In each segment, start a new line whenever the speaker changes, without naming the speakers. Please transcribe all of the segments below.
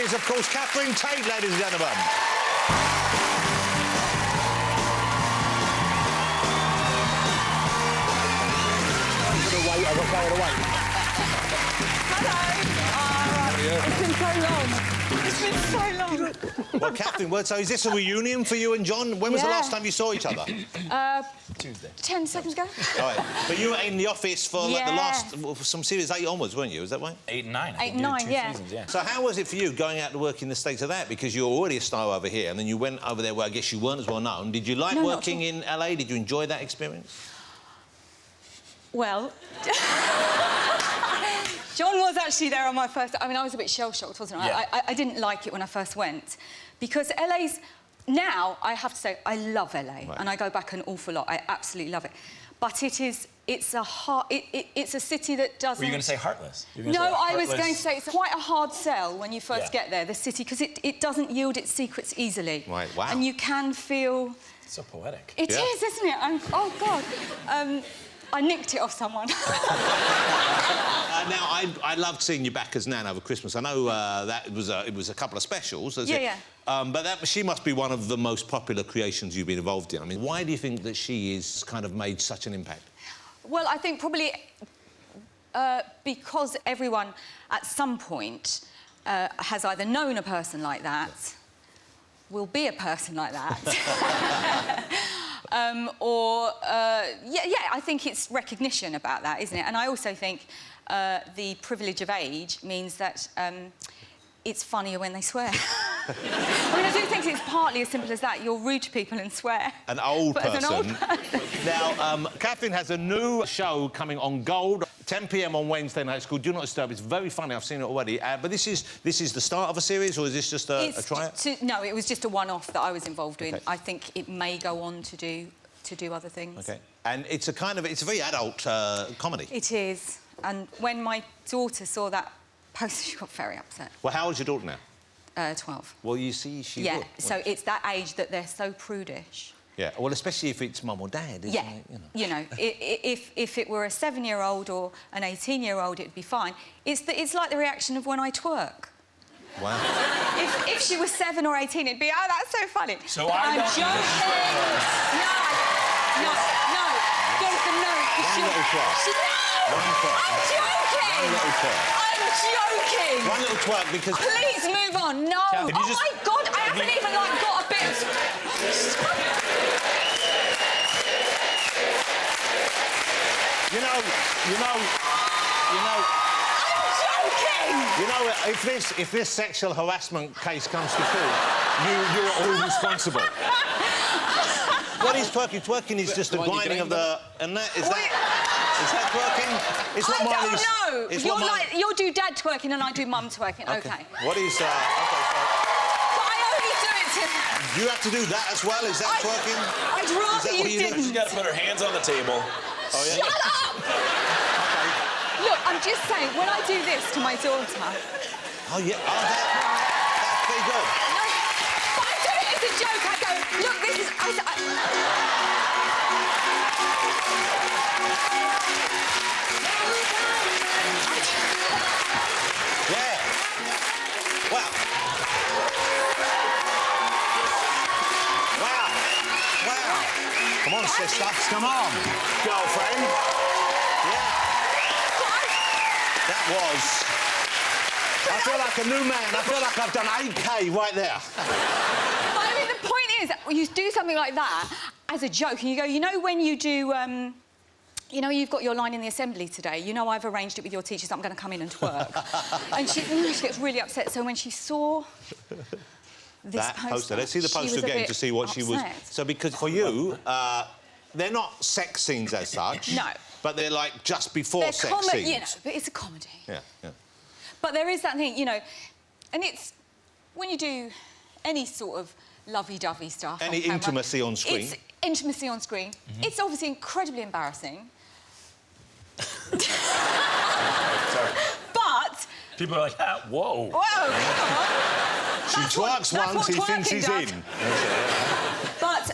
is, of course, Catherine Tate, ladies and gentlemen.
It's been so long. It's been so long.
Well, Catherine, so is this a reunion for you and John? When was the last time you saw each other?
Tuesday. 10 seconds ago.
All right. But you were in the office for like, the last... from series 8 onwards, weren't you? Is that right?
8 and 9.
8 and 9, yeah.
Seasons, yeah.
So how was it for you going out to work in the States of that? Because you're already a star over here, and then you went over there where I guess you weren't as well known. Did you like working in LA? Did you enjoy that experience?
Well... John was actually there on my first... I mean, I was a bit shell-shocked, wasn't I?
Yeah.
I didn't like it when I first went. Because LA's... Now, I have to say, I love LA. Right. And I go back an awful lot. I absolutely love it. But it's a city that doesn't...
Were you going to say heartless?
No, I was going to say it's quite a hard sell when you first get there, the city, because it doesn't yield its secrets easily.
Right, wow.
And you can feel...
It's so poetic.
It is, isn't it? Oh, God. I nicked it off someone.
Now, I loved seeing you back as Nan over Christmas. I know that it was a couple of specials. But she must be one of the most popular creations you've been involved in. I mean, why do you think that she is kind of made such an impact?
Well, I think probably because everyone at some point has either known a person like that, will be a person like that, I think it's recognition about that, isn't it? And I also think the privilege of age means that it's funnier when they swear. I mean, I do think it's partly as simple as that. You're rude to people and swear.
An old person.
An old person.
Now, Catherine has a new show coming on Gold, 10 p.m. on Wednesday night. It's called Do Not Disturb. It's very funny. I've seen it already. But this is the start of a series, or is this just a tryout?
No, it was just a one-off that I was involved in. I think it may go on to do other things.
OK. And it's a very adult comedy.
It is. And when my daughter saw that poster, she got very upset.
Well, how old's your daughter now?
12.
Well, you see, she would.
So it's that age that they're so prudish.
Yeah, well, especially if it's mum or dad, isn't it?
You know, if it were a 7-year-old or an 18-year-old, it'd be fine. It's like the reaction of when I twerk.
Wow.
If she was 7 or 18, it'd be, oh, that's so funny.
So I'm
joking. No. Jonathan, no.
One little twerk. One twerk.
I'm joking.
One little twerk.
I'm joking.
One little twerk because...
Please move on. No. Oh, my God, I haven't even, like, got a bit...
You know...
I'm joking!
You know, if this sexual harassment case comes to court, you're all responsible. What is twerking? Twerking is just the grinding of the... And that, is that twerking? It's what
I don't know. You'll do dad twerking and I do mum twerking. OK.
What is...
But I only do it to...
You have to do that as well? Is that twerking?
I'd rather you didn't.
She's got to put her hands on the table.
Oh, yeah?
Shut up! Look, I'm just saying, when I do this to my daughter...
Oh, yeah. Oh, that's pretty good.
No, but I do it as a joke. I go, look, this is...
Yeah. Wow. Come on, sister. Come on, girlfriend. Yeah. That was... I feel like a new man. I feel like I've done 8K right there.
I mean, the point is, you do something like that as a joke, and you go, you know, when you do... you know, you've got your line in the assembly today. You know, I've arranged it with your teachers. I'm going to come in and twerk. And she gets really upset. So when she saw this poster...
Let's see the poster again to see what she was... So, because for you, they're not sex scenes as such.
No.
But they're, like, just before sex scenes.
You know, but it's a comedy.
Yeah, yeah.
But there is that thing, you know... And it's... When you do any sort of lovey-dovey stuff...
Any intimacy on screen.
It's intimacy on screen. It's obviously incredibly embarrassing. But...
People are like, ah, whoa.
Whoa, come on.
She twerks once, he thinks he's in.
But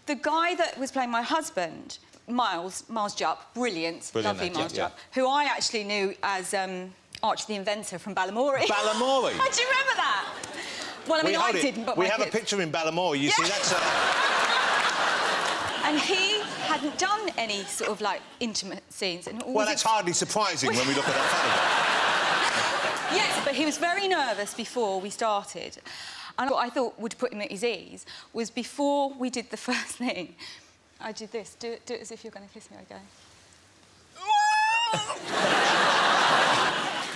the guy that was playing my husband, Miles Jupp, brilliant, lovely Miles Jupp, who I actually knew as Archie the Inventor from Balamory.
Balamory?
Do you remember that? Well, I mean, I didn't, but
we
my
have
kids.
a picture in Balamory. You see, that's
And he hadn't done any sort of, like, intimate scenes. And
well, that's hardly surprising when we look at that photograph.
Yes, but he was very nervous before we started. And what I thought would put him at his ease was before we did the first thing, I did this. Do it as if you're going to kiss me, okay?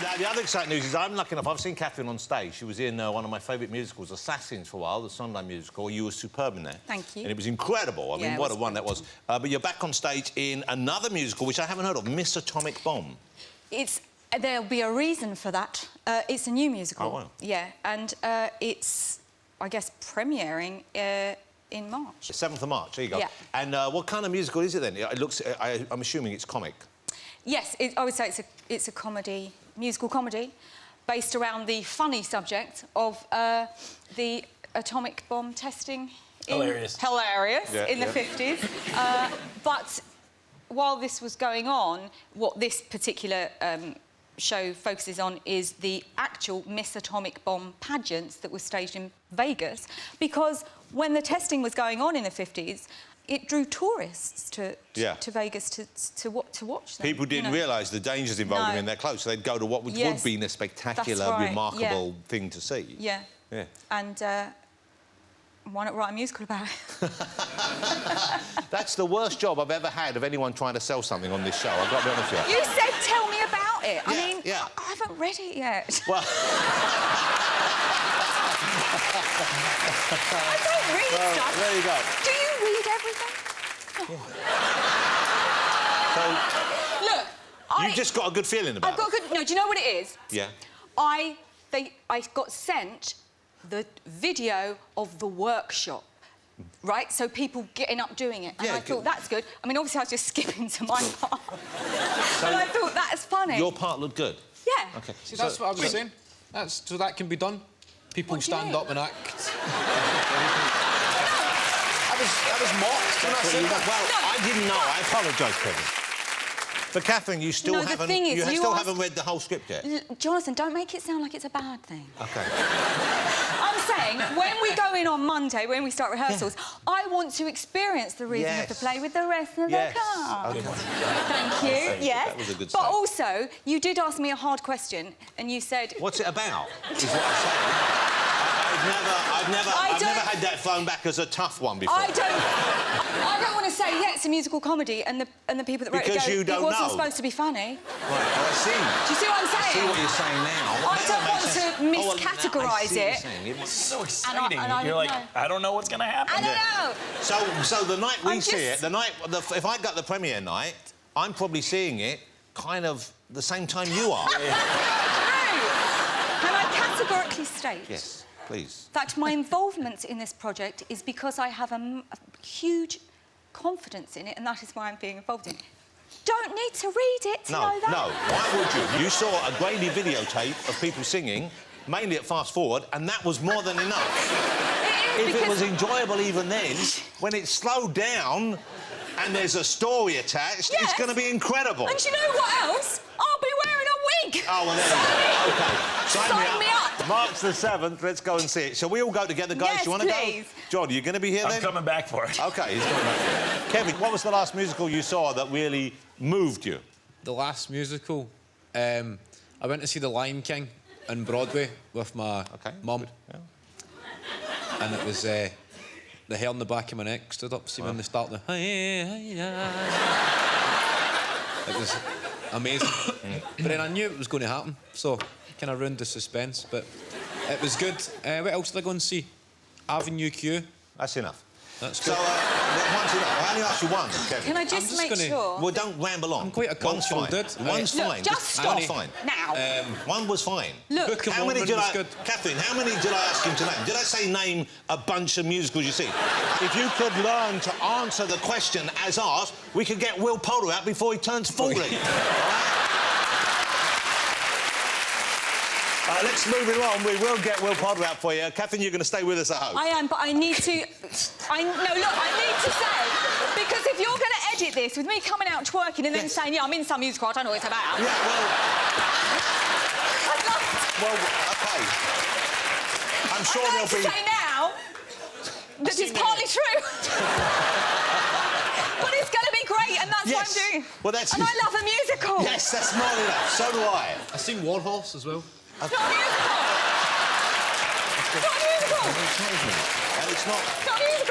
Now, the other exciting news is I'm lucky enough, I've seen Catherine on stage. She was in one of my favourite musicals, Assassins, for a while, the Sunday musical. You were superb in there.
Thank you.
And it was incredible. I mean, what a one that was. But you're back on stage in another musical, which I haven't heard of, Miss Atomic Bomb.
There'll be a reason for that. It's a new musical.
Oh, wow.
Yeah, and it's, I guess, premiering in March.
The 7th of March, there you go.
Yeah.
And what kind of musical is it then? It looks, I'm assuming it's comic.
Yes, I would say it's a comedy, musical comedy, based around the funny subject of the atomic bomb testing.
Hilarious.
In the 50s. But while this was going on, what this particular show focuses on is the actual Miss Atomic Bomb pageants that were staged in Vegas, because when the testing was going on in the 50s, it drew tourists to Vegas to watch them.
People didn't realise the dangers involved in their clothes, so they'd go to what would be a spectacular, remarkable thing to see.
Yeah. Yeah. And why not write a musical about it?
That's the worst job I've ever had of anyone trying to sell something on this show. I've got to be honest with you.
You said tell me about it.
Yeah,
I mean, I haven't read it yet.
Well...
I don't read stuff.
There you go.
Do you read everything?
So,
look,
you've just got a good feeling about it.
I've got a good... No, do you know what it is?
Yeah.
I got sent the video of the workshop, right? So people getting up doing it. And I thought, that's good. I mean, obviously, I was just skipping to my part. So and I thought, that's funny.
Your part looked good?
Yeah.
OK.
See, that's what I was saying. So that can be done. People stand up and act. That was mocked.
Well, I didn't know. I apologise, Kevin. But Catherine, you still haven't read the whole script yet.
Jonathan, don't make it sound like it's a bad thing.
OK.
I'm saying, when we go in on Monday, when we start rehearsals, I want to experience the reason of the play with the rest of the cast.
Okay.
Thank you. Yes.
That was a good
But
save.
also, you did ask me a hard question, and you said...
What's it about, is what I said. I've never had that thrown back as a tough one before.
I don't want to say, yeah, it's a musical comedy, and the people that wrote it go, it wasn't supposed to be funny.
Right, well, I see.
Do you see what I'm saying?
I see what you're saying now.
I don't want to miscategorise it.
It's so exciting.
And
You're like, I don't know what's going to happen.
I don't know.
So the night we see it, if I got the premiere night, I'm probably seeing it kind of the same time you are.
True. Can I categorically state...
Yes. Please.
That my involvement in this project is because I have a huge confidence in it, and that is why I'm being involved in it. Don't need to read it to know that.
No, why would you? You saw a grainy videotape of people singing, mainly at fast forward, and that was more than enough. If it was enjoyable even then, when it's slowed down and there's a story attached, it's going to be incredible.
And you know what else? I'll be wearing a wig.
Oh, well, there you go. OK.
Sign me up.
March the 7th, let's go and see it. Shall we all go together, guys?
Yes,
you want to go?
please.
John, are you going to be here then?
I'm coming back for it.
OK, he's coming back for it. Kevin, what was the last musical you saw that really moved you?
The last musical? I went to see The Lion King on Broadway with my mum.
Yeah.
And it was... the hair on the back of my neck stood up. See when they start the... It was amazing. But then I knew it was going to happen, so kind of ruined the suspense. But it was good. What else did I go and see? Avenue Q.
That's enough.
That's
so,
good.
one's enough. I only asked you one, Kevin.
Can I just make sure?
Well, don't ramble on.
I'm quite a cultural dude.
One's fine.
Just stop.
One's fine.
Now.
One was fine.
Look.
Book of
how many
Mormon
did
was good.
Catherine, how many did I ask him to name? Did I say name a bunch of musicals you see? If you could learn to answer the question as asked, we could get Will Poulter out before he turns 40. Let's move it on. We will get Will Poulter out for you. Catherine, you're going to stay with us at home.
I am, but I need to... I need to say, because if you're going to edit this with me coming out twerking and then saying, yeah, I'm in some musical, I don't know what it's about...
Yeah, well... Well, OK. I'm sure
I'd
there'll
like to
be...
say now that it's partly true. But it's going to be great, and that's what I'm doing.
Well, that's...
And I love a musical.
Yes, that's more than enough. So do I.
I've seen Warhorse as well.
It's not a musical. It's not a musical.
And it's not...
It's not a musical.